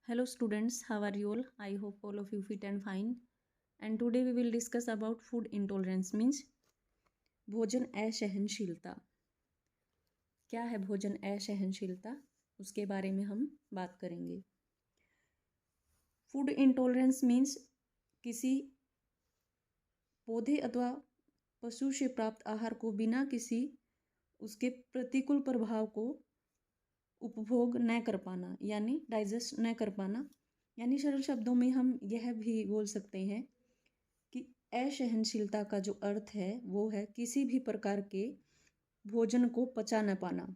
Hello students, how are you all? I hope all of you fit and fine. And today we will discuss about food intolerance means भोजन असहनशीलता। क्या है भोजन असहनशीलता, उसके बारे में हम बात करेंगे। फूड इंटॉलरेंस मीन्स किसी पौधे अथवा पशु से प्राप्त आहार को बिना किसी उसके प्रतिकूल प्रभाव को उपभोग न कर पाना, यानी डाइजेस्ट न कर पाना। यानी सरल शब्दों में हम यह भी बोल सकते हैं कि असहनशीलता का जो अर्थ है वो है किसी भी प्रकार के भोजन को पचा न पाना।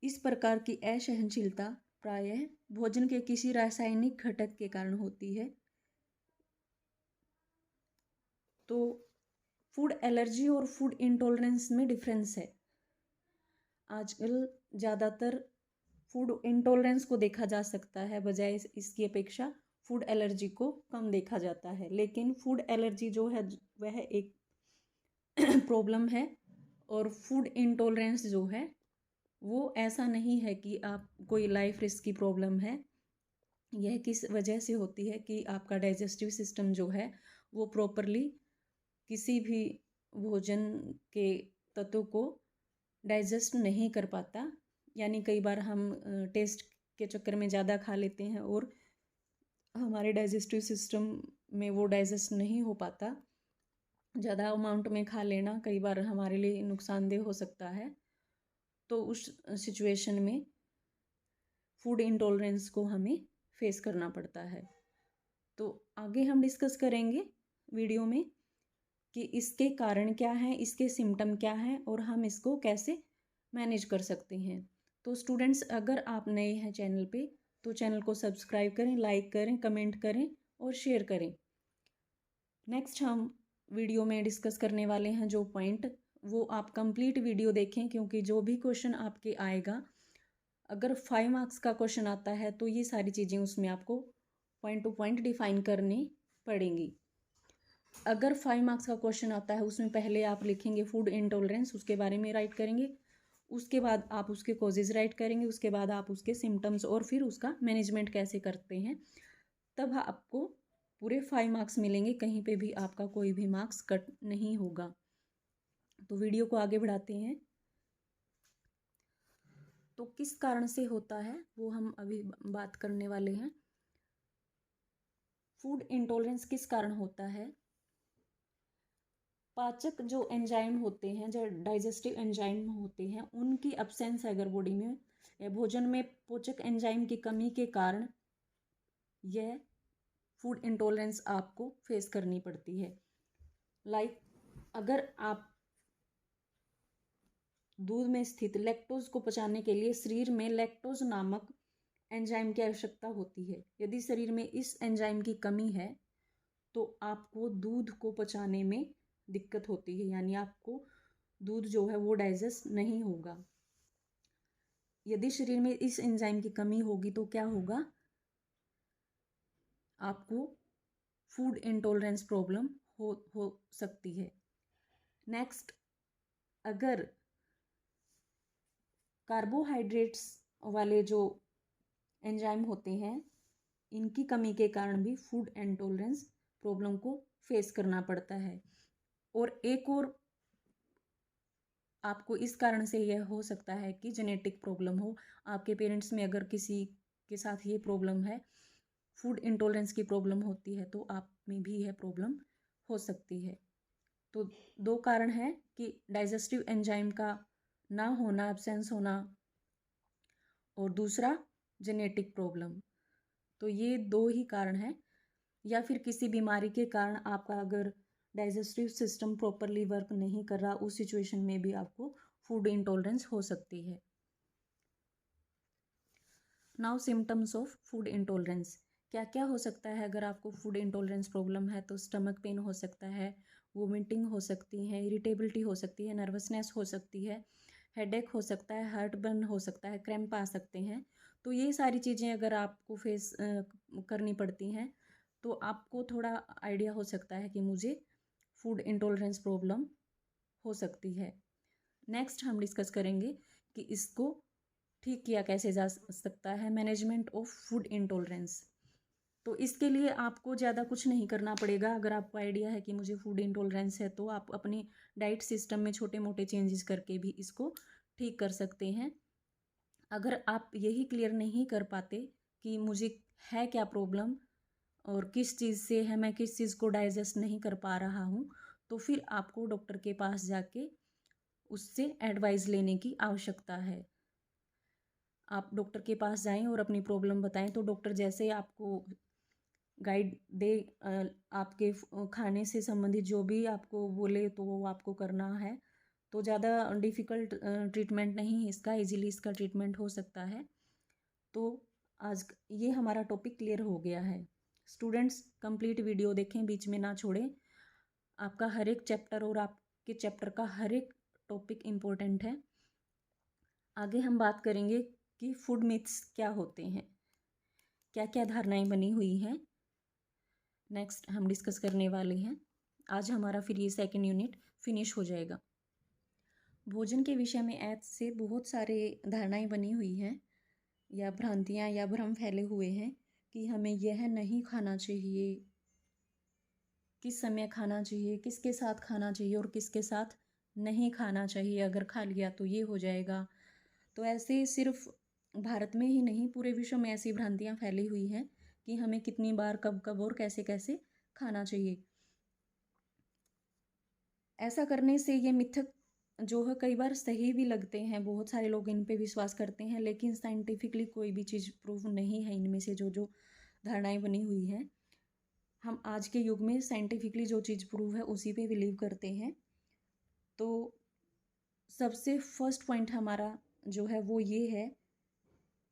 इस प्रकार की असहनशीलता प्रायः भोजन के किसी रासायनिक घटक के कारण होती है। तो फूड एलर्जी और फूड इंटॉलरेंस में डिफरेंस है। आजकल ज़्यादातर फूड इंटॉलरेंस को देखा जा सकता है, बजाय इसकी अपेक्षा फूड एलर्जी को कम देखा जाता है। लेकिन फूड एलर्जी जो है वह एक प्रॉब्लम है और फूड इंटॉलरेंस जो है वो ऐसा नहीं है कि आप कोई लाइफ रिस्क की प्रॉब्लम है। यह किस वजह से होती है कि आपका डाइजेस्टिव सिस्टम जो है वो प्रॉपरली किसी भी भोजन के तत्व को डाइजेस्ट नहीं कर पाता। यानी कई बार हम टेस्ट के चक्कर में ज़्यादा खा लेते हैं और हमारे डाइजेस्टिव सिस्टम में वो डाइजेस्ट नहीं हो पाता। ज़्यादा अमाउंट में खा लेना कई बार हमारे लिए नुकसानदेह हो सकता है। तो उस सिचुएशन में फूड इंटॉलरेंस को हमें फेस करना पड़ता है। तो आगे हम डिस्कस करेंगे वीडियो में कि इसके कारण क्या हैं, इसके सिम्टम क्या हैं और हम इसको कैसे मैनेज कर सकते हैं। तो स्टूडेंट्स, अगर आप नए हैं चैनल पे तो चैनल को सब्सक्राइब करें, लाइक करें, कमेंट करें और शेयर करें। नेक्स्ट हम वीडियो में डिस्कस करने वाले हैं जो पॉइंट, वो आप कंप्लीट वीडियो देखें, क्योंकि जो भी क्वेश्चन आपके आएगा, अगर 5 मार्क्स का क्वेश्चन आता है तो ये सारी चीज़ें उसमें आपको पॉइंट टू पॉइंट डिफाइन करनी पड़ेंगी। अगर 5 मार्क्स का क्वेश्चन आता है उसमें पहले आप लिखेंगे फूड इंटॉलरेंस, उसके बारे में राइट करेंगे, उसके बाद आप उसके कॉजेज़ राइट करेंगे, उसके बाद आप उसके सिम्टम्स और फिर उसका मैनेजमेंट कैसे करते हैं, तब आपको पूरे 5 मार्क्स मिलेंगे। कहीं पे भी आपका कोई भी मार्क्स कट नहीं होगा। तो वीडियो को आगे बढ़ाते हैं। तो किस कारण से होता है वो हम अभी बात करने वाले हैं। फूड इंटॉलरेंस किस कारण होता है? पाचक जो एंजाइम होते हैं, जो डाइजेस्टिव एंजाइम होते हैं, उनकी एब्सेंस है अगर बॉडी में, या भोजन में पोषक एंजाइम की कमी के कारण यह फूड इंटॉलरेंस आपको फेस करनी पड़ती है। लाइक अगर आप दूध में स्थित लैक्टोज को पचाने के लिए शरीर में लैक्टोज नामक एंजाइम की आवश्यकता होती है। यदि शरीर में इस एंजाइम की कमी है तो आपको दूध को पचाने में दिक्कत होती है, यानी आपको दूध जो है वो डाइजेस्ट नहीं होगा। यदि शरीर में इस एंजाइम की कमी होगी तो क्या होगा? आपको फूड इंटॉलरेंस प्रॉब्लम हो सकती है। नेक्स्ट, अगर कार्बोहाइड्रेट्स वाले जो एंजाइम होते हैं, इनकी कमी के कारण भी फूड इंटॉलरेंस प्रॉब्लम को फेस करना पड़ता है। और एक और आपको इस कारण से यह हो सकता है कि जेनेटिक प्रॉब्लम हो, आपके पेरेंट्स में अगर किसी के साथ ये प्रॉब्लम है, फूड इंटॉलरेंस की प्रॉब्लम होती है, तो आप में भी यह प्रॉब्लम हो सकती है। तो 2 कारण हैं कि डाइजेस्टिव एंजाइम का ना होना, एब्सेंस होना, और दूसरा जेनेटिक प्रॉब्लम। तो ये 2 ही कारण हैं। या फिर किसी बीमारी के कारण आपका अगर डाइजेस्टिव सिस्टम प्रॉपरली वर्क नहीं कर रहा, उस सिचुएशन में भी आपको फूड इंटॉलरेंस हो सकती है। Now symptoms of food intolerance. क्या क्या हो सकता है अगर आपको फूड इंटॉलरेंस प्रॉब्लम है? तो स्टमक पेन हो सकता है, वोमिटिंग हो सकती है, इरिटेबिलिटी हो सकती है, नर्वसनेस हो सकती है, हेडेक हो सकता है, हार्ट बर्न हो सकता है, क्रैम्प आ सकते हैं। तो ये सारी चीज़ें अगर आपको फेस करनी पड़ती हैं तो आपको थोड़ा आइडिया हो सकता है कि मुझे फूड इंटॉलरेंस प्रॉब्लम हो सकती है। नेक्स्ट हम डिस्कस करेंगे कि इसको ठीक किया कैसे जा सकता है, मैनेजमेंट ऑफ फूड इंटॉलरेंस। तो इसके लिए आपको ज़्यादा कुछ नहीं करना पड़ेगा। अगर आपको आइडिया है कि मुझे फूड इंटॉलरेंस है, तो आप अपने डाइट सिस्टम में छोटे मोटे चेंजेस करके भी इसको ठीक कर सकते हैं। अगर आप यही क्लियर नहीं कर पाते कि मुझे है क्या प्रॉब्लम और किस चीज़ से है, मैं किस चीज़ को डाइजेस्ट नहीं कर पा रहा हूँ, तो फिर आपको डॉक्टर के पास जाके उससे एडवाइस लेने की आवश्यकता है। आप डॉक्टर के पास जाएं और अपनी प्रॉब्लम बताएं, तो डॉक्टर जैसे आपको गाइड दे, आपके खाने से संबंधित जो भी आपको बोले तो वो आपको करना है। तो ज़्यादा डिफ़िकल्ट ट्रीटमेंट नहीं है इसका, इजीली इसका ट्रीटमेंट हो सकता है। तो आज ये हमारा टॉपिक क्लियर हो गया है। स्टूडेंट्स कंप्लीट वीडियो देखें, बीच में ना छोड़ें। आपका हर एक चैप्टर और आपके चैप्टर का हर एक टॉपिक इम्पोर्टेंट है। आगे हम बात करेंगे कि फूड मिथ्स क्या होते हैं, क्या क्या धारणाएं बनी हुई हैं, नेक्स्ट हम डिस्कस करने वाले हैं। आज हमारा फिर ये सेकंड यूनिट फिनिश हो जाएगा। भोजन के विषय में आज से बहुत सारे धारणाएं बनी हुई हैं या भ्रांतियां या भ्रम फैले हुए हैं कि हमें यह नहीं खाना चाहिए, किस समय खाना चाहिए, किसके साथ खाना चाहिए और किसके साथ नहीं खाना चाहिए, अगर खा लिया तो ये हो जाएगा। तो ऐसे सिर्फ भारत में ही नहीं, पूरे विश्व में ऐसी भ्रांतियां फैली हुई हैं कि हमें कितनी बार, कब कब और कैसे कैसे खाना चाहिए। ऐसा करने से ये मिथक जो है कई बार सही भी लगते हैं, बहुत सारे लोग इन पे विश्वास करते हैं, लेकिन साइंटिफिकली कोई भी चीज़ प्रूव नहीं है इनमें से जो जो धारणाएं बनी हुई हैं। हम आज के युग में साइंटिफिकली जो चीज़ प्रूव है उसी पे बिलीव करते हैं। तो सबसे फर्स्ट पॉइंट हमारा जो है वो ये है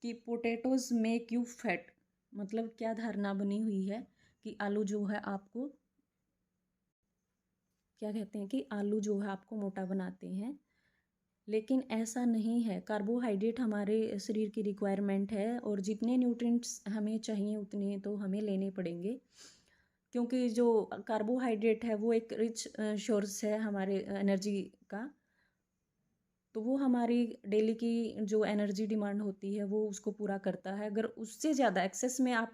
कि पोटैटोज मेक यू फैट। मतलब क्या धारणा बनी हुई है कि आलू जो है आपको, क्या कहते हैं कि आलू जो है आपको मोटा बनाते हैं, लेकिन ऐसा नहीं है। कार्बोहाइड्रेट हमारे शरीर की रिक्वायरमेंट है और जितने न्यूट्रिएंट्स हमें चाहिए उतने तो हमें लेने पड़ेंगे, क्योंकि जो कार्बोहाइड्रेट है वो एक रिच सोर्स है हमारे एनर्जी का। तो वो हमारी डेली की जो एनर्जी डिमांड होती है वो उसको पूरा करता है। अगर उससे ज़्यादा एक्सेस में आप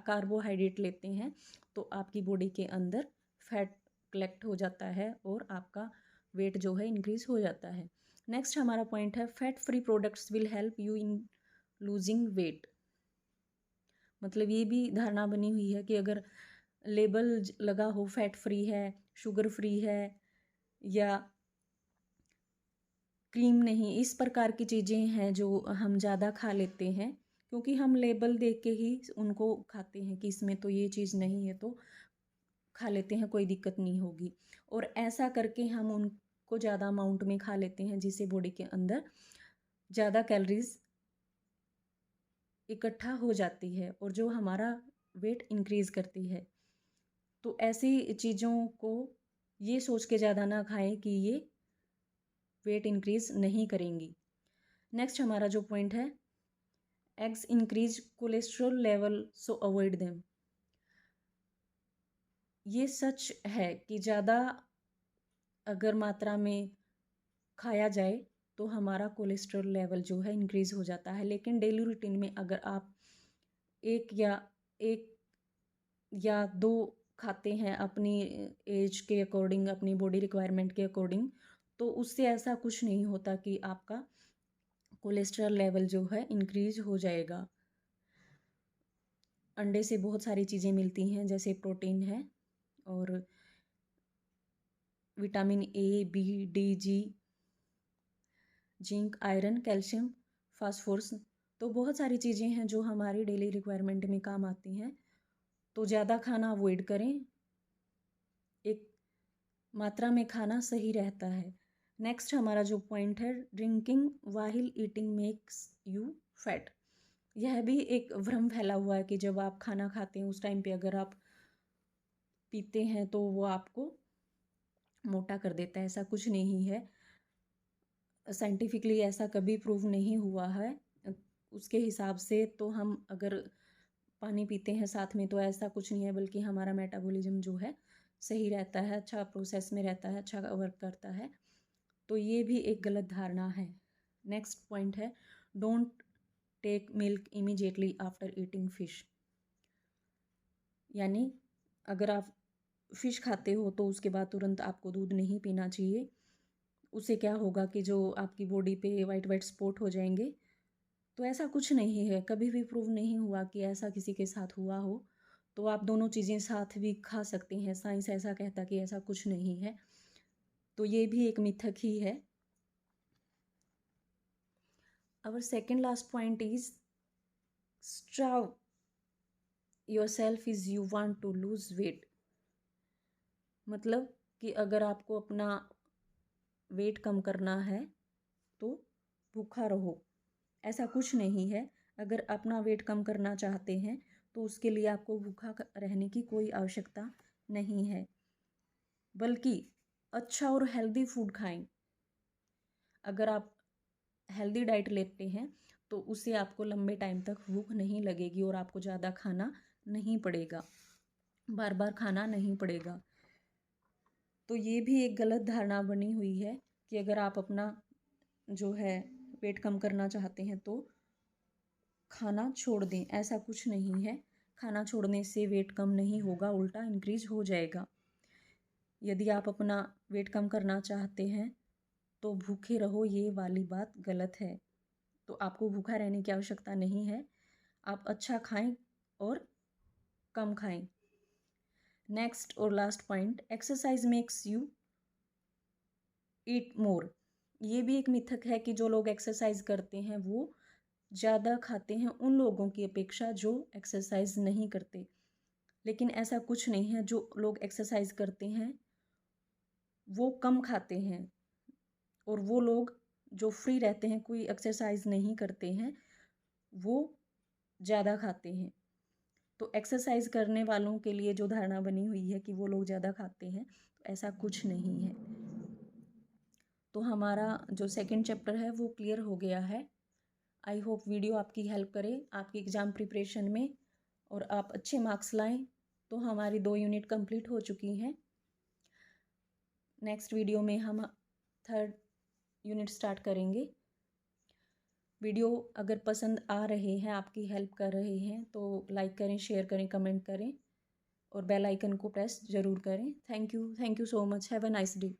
कार्बोहाइड्रेट लेते हैं तो आपकी बॉडी के अंदर फैट कलेक्ट हो जाता है और आपका वेट जो है इंक्रीज हो जाता है। नेक्स्ट हमारा पॉइंट है fat free products will help you in losing weight. मतलब ये भी धारणा बनी हुई है कि अगर लेबल लगा हो फैट फ्री है, शुगर फ्री है या क्रीम नहीं, इस प्रकार की चीज़ें हैं जो हम ज़्यादा खा लेते हैं, क्योंकि हम लेबल देख के ही उनको खाते हैं कि इसमें तो ये चीज़ नहीं है, तो खा लेते हैं, कोई दिक्कत नहीं होगी। और ऐसा करके हम उनको ज़्यादा अमाउंट में खा लेते हैं जिससे बॉडी के अंदर ज़्यादा कैलोरीज इकट्ठा हो जाती है और जो हमारा वेट इंक्रीज़ करती है। तो ऐसी चीज़ों को ये सोच के ज़्यादा ना खाएं कि ये वेट इंक्रीज़ नहीं करेंगी। नेक्स्ट हमारा जो पॉइंट है, eggs increase cholesterol level so avoid them. ये सच है कि ज़्यादा अगर मात्रा में खाया जाए तो हमारा कोलेस्ट्रॉल लेवल जो है इंक्रीज़ हो जाता है, लेकिन डेली रूटीन में अगर आप एक या दो खाते हैं अपनी एज के अकॉर्डिंग, अपनी बॉडी रिक्वायरमेंट के अकॉर्डिंग, तो उससे ऐसा कुछ नहीं होता कि आपका कोलेस्ट्रॉल लेवल जो है इंक्रीज हो जाएगा। अंडे से बहुत सारी चीज़ें मिलती हैं, जैसे प्रोटीन है और vitamin A, B, D, G, zinc, iron, calcium, phosphorus. तो बहुत सारी चीज़ें हैं जो हमारी डेली रिक्वायरमेंट में काम आती हैं। तो ज़्यादा खाना अवॉइड करें, एक मात्रा में खाना सही रहता है। नेक्स्ट हमारा जो पॉइंट है, drinking वाहिल eating makes you fat. यह भी एक भ्रम फैला हुआ है कि जब आप खाना खाते हैं उस टाइम पे अगर आप पीते हैं तो वो आपको मोटा कर देता है। ऐसा कुछ नहीं है, साइंटिफिकली ऐसा कभी प्रूव नहीं हुआ है। उसके हिसाब से तो हम अगर पानी पीते हैं साथ में तो ऐसा कुछ नहीं है, बल्कि हमारा मेटाबॉलिज्म जो है सही रहता है, अच्छा प्रोसेस में रहता है, अच्छा वर्क करता है। तो ये भी एक गलत धारणा है। नेक्स्ट पॉइंट है, don't take milk immediately after eating fish. यानी अगर आप फ़िश खाते हो तो उसके बाद तुरंत आपको दूध नहीं पीना चाहिए। उससे क्या होगा कि जो आपकी बॉडी पे वाइट वाइट स्पॉट हो जाएंगे। तो ऐसा कुछ नहीं है, कभी भी प्रूव नहीं हुआ कि ऐसा किसी के साथ हुआ हो। तो आप दोनों चीज़ें साथ भी खा सकते हैं। साइंस ऐसा कहता कि ऐसा कुछ नहीं है। तो ये भी एक मिथक ही है। Our second last point is starve yourself is you want to lose weight। मतलब कि अगर आपको अपना वेट कम करना है तो भूखा रहो, ऐसा कुछ नहीं है। अगर अपना वेट कम करना चाहते हैं तो उसके लिए आपको भूखा रहने की कोई आवश्यकता नहीं है, बल्कि अच्छा और हेल्दी फूड खाएं। अगर आप हेल्दी डाइट लेते हैं तो उससे आपको लंबे टाइम तक भूख नहीं लगेगी और आपको ज़्यादा खाना नहीं पड़ेगा, बार बार खाना नहीं पड़ेगा। तो ये भी एक गलत धारणा बनी हुई है कि अगर आप अपना जो है वेट कम करना चाहते हैं तो खाना छोड़ दें। ऐसा कुछ नहीं है, खाना छोड़ने से वेट कम नहीं होगा, उल्टा इंक्रीज हो जाएगा। यदि आप अपना वेट कम करना चाहते हैं तो भूखे रहो, ये वाली बात गलत है। तो आपको भूखा रहने की आवश्यकता नहीं है। आप अच्छा खाएं और कम खाएं। नेक्स्ट और last point, exercise makes you eat more. ये भी एक मिथक है कि जो लोग एक्सरसाइज करते हैं वो ज़्यादा खाते हैं उन लोगों की अपेक्षा जो एक्सरसाइज नहीं करते। लेकिन ऐसा कुछ नहीं है। जो लोग एक्सरसाइज करते हैं वो कम खाते हैं और वो लोग जो फ्री रहते हैं, कोई एक्सरसाइज नहीं करते हैं, वो ज़्यादा खाते हैं। तो एक्सरसाइज करने वालों के लिए जो धारणा बनी हुई है कि वो लोग ज़्यादा खाते हैं, तो ऐसा कुछ नहीं है। तो हमारा जो सेकंड चैप्टर है वो क्लियर हो गया है। आई होप वीडियो आपकी हेल्प करे आपकी एग्ज़ाम प्रिपरेशन में और आप अच्छे मार्क्स लाएं। तो हमारी 2 यूनिट कंप्लीट हो चुकी हैं। नेक्स्ट वीडियो में हम 3rd यूनिट स्टार्ट करेंगे। वीडियो अगर पसंद आ रहे हैं, आपकी हेल्प कर रहे हैं, तो लाइक करें, शेयर करें, कमेंट करें और बेल आइकन को प्रेस ज़रूर करें। Thank you so much. Have a nice day.